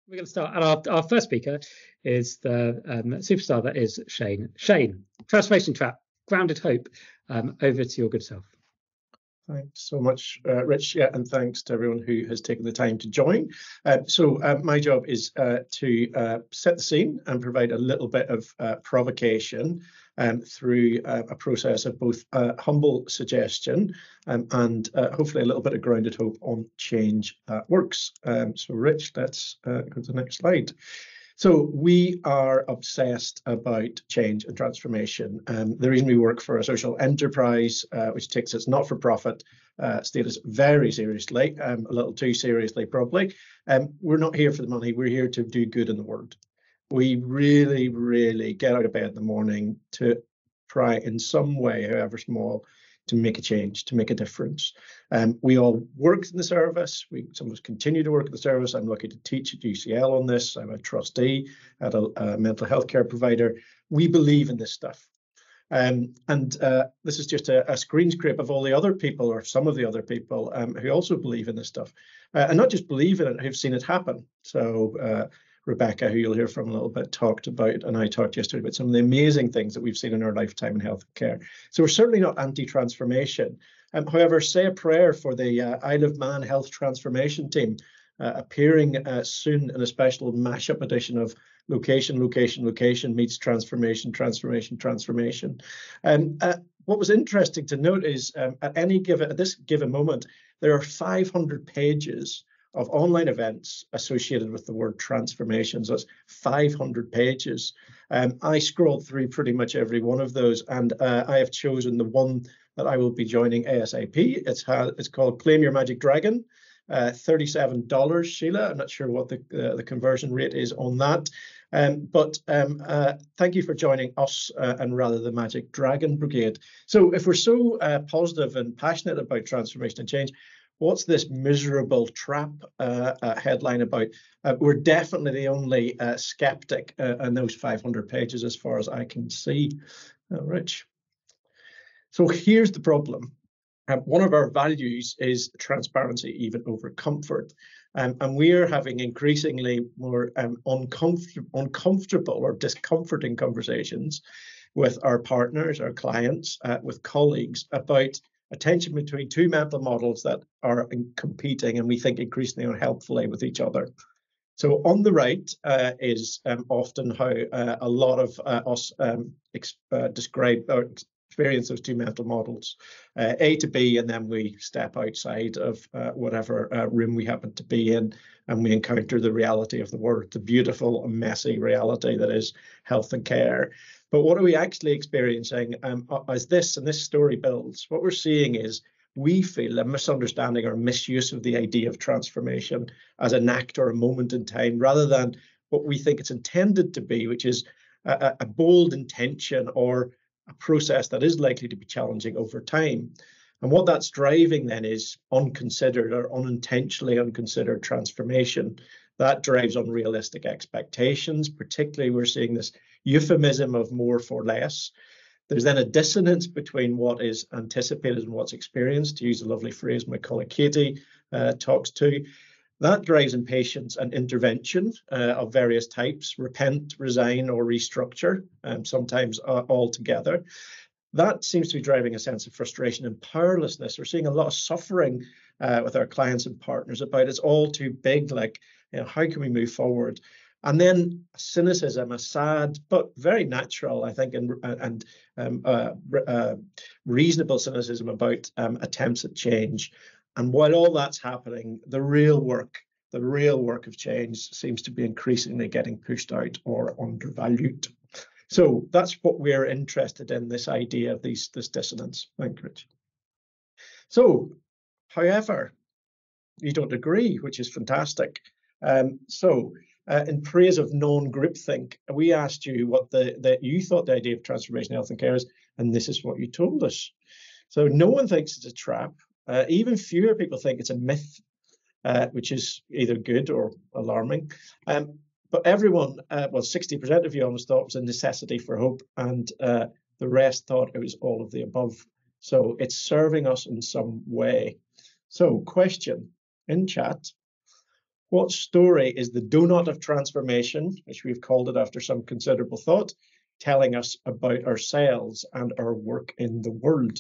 We're going to start. And our first speaker is the superstar that is Shane. Shane, Transformation Trap, Grounded Hope. Over to your good self. Thanks so much, Rich. Yeah, and thanks to everyone who has taken the time to join. My job is to set the scene and provide a little bit of provocation through a process of both humble suggestion and hopefully a little bit of grounded hope on change that works. So, Rich, let's go to the next slide. So we are obsessed about change and transformation. The reason we work for a social enterprise, which takes its not-for-profit status very seriously, a little too seriously probably. We're not here for the money. We're here to do good in the world. We really, really get out of bed in the morning to try in some way, however small, to make a change, to make a difference. We all work in the service. Some of us continue to work in the service. I'm lucky to teach at UCL on this. I'm a trustee at a mental health care provider. We believe in this stuff. This is just a screen scrape of all the other people, or some of the other people who also believe in this stuff. And not just believe in it, who've seen it happen. So Rebecca, who you'll hear from a little bit, talked about, and I talked yesterday about some of the amazing things that we've seen in our lifetime in healthcare. So we're certainly not anti-transformation. However, say a prayer for the Isle of Man Health Transformation Team, appearing soon in a special mashup edition of Location, Location, Location meets Transformation, Transformation, Transformation. What was interesting to note is at this given moment, there are 500 pages of online events associated with the word transformation. So it's 500 pages. I scrolled through pretty much every one of those, and I have chosen the one that I will be joining ASAP. It's called Claim Your Magic Dragon, $37, Sheila. I'm not sure what the conversion rate is on that. But thank you for joining us and rather the Magic Dragon Brigade. So if we're so positive and passionate about transformation and change, what's this miserable trap headline about? We're definitely the only skeptic in those 500 pages as far as I can see. Rich. So here's the problem. One of our values is transparency, even over comfort. And we're having increasingly more uncomfortable or discomforting conversations with our partners, our clients, with colleagues about a tension between two mental models that are competing and we think increasingly unhelpfully with each other. So on the right is often how a lot of us describe or experience those two mental models, A to B, and then we step outside of whatever room we happen to be in, and we encounter the reality of the world, the beautiful and messy reality that is health and care. But what are we actually experiencing as this story builds? What we're seeing is we feel a misunderstanding or misuse of the idea of transformation as an act or a moment in time, rather than what we think it's intended to be, which is a bold intention or a process that is likely to be challenging over time. And what that's driving then is unconsidered or unintentionally unconsidered transformation. That drives unrealistic expectations. Particularly, we're seeing this euphemism of more for less. There's then a dissonance between what is anticipated and what's experienced, to use a lovely phrase my colleague Katie talks to. That drives impatience and intervention of various types, repent, resign, or restructure, sometimes all together. That seems to be driving a sense of frustration and powerlessness. We're seeing a lot of suffering with our clients and partners about it's all too big, like, how can we move forward? And then cynicism, a sad but very natural, I think, and reasonable cynicism about attempts at change. And while all that's happening, the real work of change seems to be increasingly getting pushed out or undervalued. So that's what we're interested in, this idea of this dissonance. Thank you, Rich. So, however, you don't agree, which is fantastic. In praise of non-groupthink, we asked you what you thought the idea of transformation health and care is, and this is what you told us. So no one thinks it's a trap. Even fewer people think it's a myth, which is either good or alarming. But everyone, 60% of you almost thought it was a necessity for hope, and the rest thought it was all of the above. So it's serving us in some way. So question in chat, What story is the donut of transformation, which we've called it after some considerable thought, telling us about ourselves and our work in the world?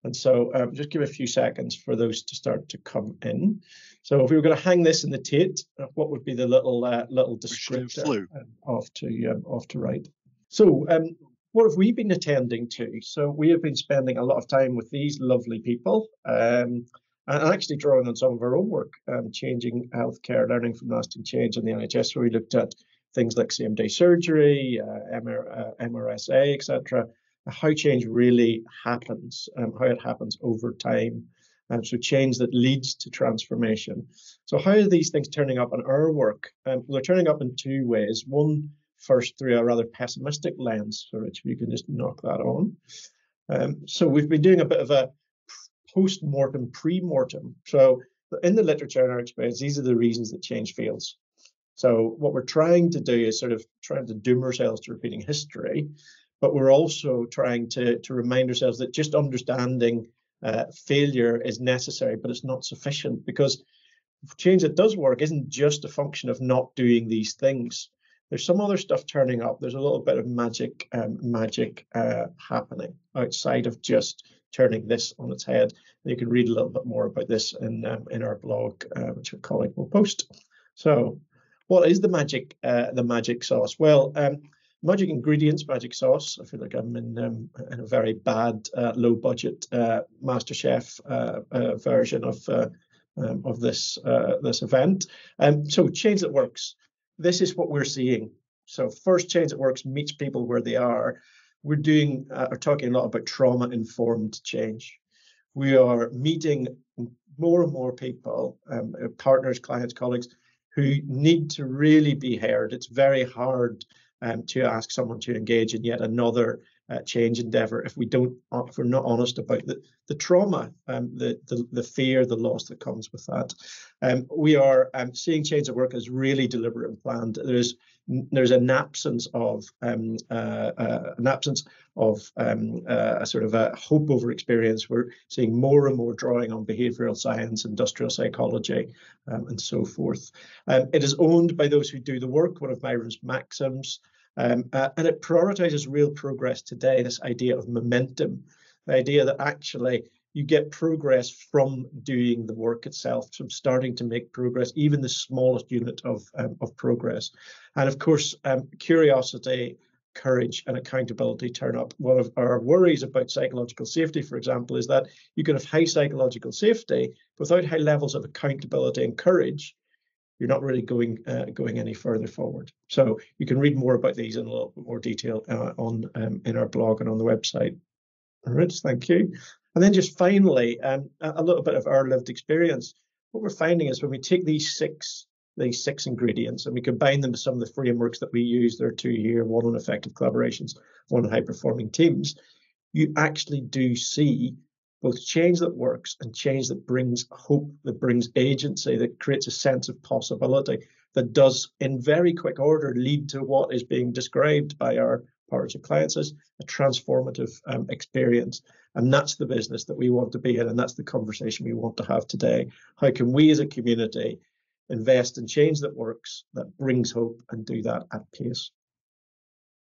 And so just give a few seconds for those to start to come in. So if we were going to hang this in the Tate, what would be the little descriptor off to right? So what have we been attending to? So we have been spending a lot of time with these lovely people and actually drawing on some of our own work, changing healthcare, learning from lasting change in the NHS. So we looked at things like same-day surgery, MRSA, etc., how change really happens, how it happens over time. So change that leads to transformation. So how are these things turning up in our work? They're turning up in two ways. One, first through a rather pessimistic lens, so Rich, if you can just knock that on. So we've been doing a bit of a post-mortem, pre-mortem. So in the literature and our experience, these are the reasons that change fails. So what we're trying to do is sort of trying to doom ourselves to repeating history, but we're also trying to remind ourselves that just understanding failure is necessary, but it's not sufficient, because change that does work isn't just a function of not doing these things. There's some other stuff turning up. There's a little bit of magic happening outside of just turning this on its head. And you can read a little bit more about this in our blog, which a colleague will post. So what is the magic sauce? Well, magic ingredients, magic sauce. I feel like I'm in a very bad, low budget MasterChef version of this event. So change that works. This is what we're seeing. So first, change that works meets people where they are. We're talking a lot about trauma-informed change. We are meeting more and more people, partners, clients, colleagues, who need to really be heard. It's very hard to ask someone to engage in yet another change endeavor if we're not honest about the trauma, the fear, the loss that comes with that. We are seeing change at work as really deliberate and planned. There's an absence of a sort of a hope over experience. We're seeing more and more drawing on behavioral science, industrial psychology, and so forth. It is owned by those who do the work, one of Myron's maxims. And it prioritizes real progress today, this idea of momentum, the idea that actually you get progress from doing the work itself, from starting to make progress, even the smallest unit of progress. And of course, curiosity, courage, and accountability turn up. One of our worries about psychological safety, for example, is that you can have high psychological safety without high levels of accountability and courage. You're not really going any further forward. So you can read more about these in a little bit more detail in our blog and on the website. All right, thank you. And then just finally, a little bit of our lived experience. What we're finding is when we take these six ingredients and we combine them with some of the frameworks that we use, there are two here, one on effective collaborations, one on high-performing teams, you actually do see both change that works and change that brings hope, that brings agency, that creates a sense of possibility, that does in very quick order lead to what is being described by our partners and clients as a transformative experience. And that's the business that we want to be in, and that's the conversation we want to have today. How can we as a community invest in change that works, that brings hope, and do that at pace?